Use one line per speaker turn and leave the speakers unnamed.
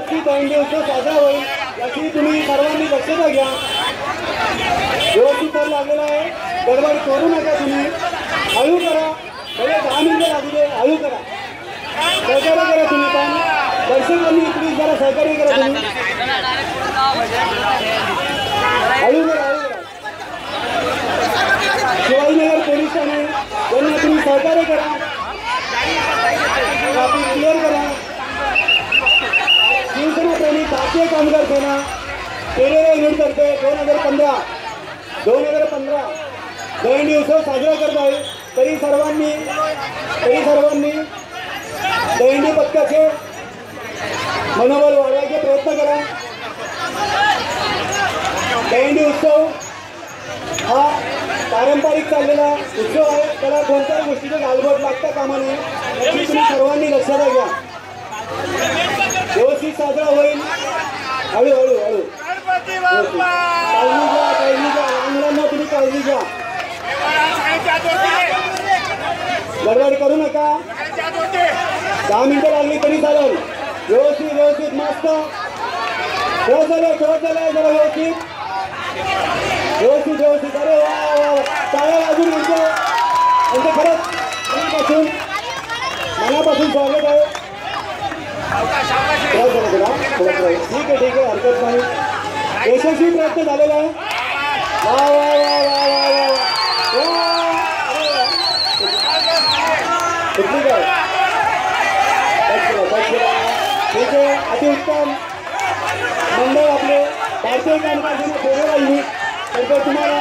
व्यवस्थित दहीहंडी उत्सव साजरा होईल याची तुम्ही सर्वांनी दक्षता घ्या। व्यवस्थित तर लागलेला आहे, गडबड करू नका तुम्ही, हळू करा, भले 10 मिनिटं लागले, हळू करा, सहकार्य करा तुम्ही, पण दर्शकांनी प्लीज जरा सहकार्य करा तुम्ही, हळू करा, हळू करा। शिवाजीनगर पोलीस ठाणे यांना तुम्ही सहकार्य करा, ट्रॅफिक क्लिअर करा। शिवसेना प्रेमी भारतीय कामगार सेना केलेले युनिट करते 2015 दहीहंडी उत्सव साजरा करत आहे। तरी सर्वांनी दहीहंडी पथकाचे मनोबल वाढवायचे प्रयत्न करा। दहीहंडी उत्सव हा पारंपरिक चाललेला उत्सव आहे, त्याला कोणत्याही गोष्टीचे गालबोट लागता कामा नये याची तुम्ही सर्वांनी लक्षात घ्या। व्यवस्थित साजरा होईल, हळूहळू हळू काळजी घ्या, लहान मुलांना तुम्ही काळजी घ्या, गडबड करू नका, 10 मिनिटं लागली तरी चालेल। व्यवस्थित मस्त खेळ झाले जरा व्यवस्थित। अरे वा टाळ्या वाजून यांचं खरंच मनापासून स्वागत आहे। ठीक आहे हरकत नाही, यशस्वी प्रयत्न झालेला आहे। वा वा वा वा वा वा कुठली काय ठीक आहे, अतिउत्तम मंडळ आपले भारतीय कामगार सेना फेडरल युनिट तर तुम्हाला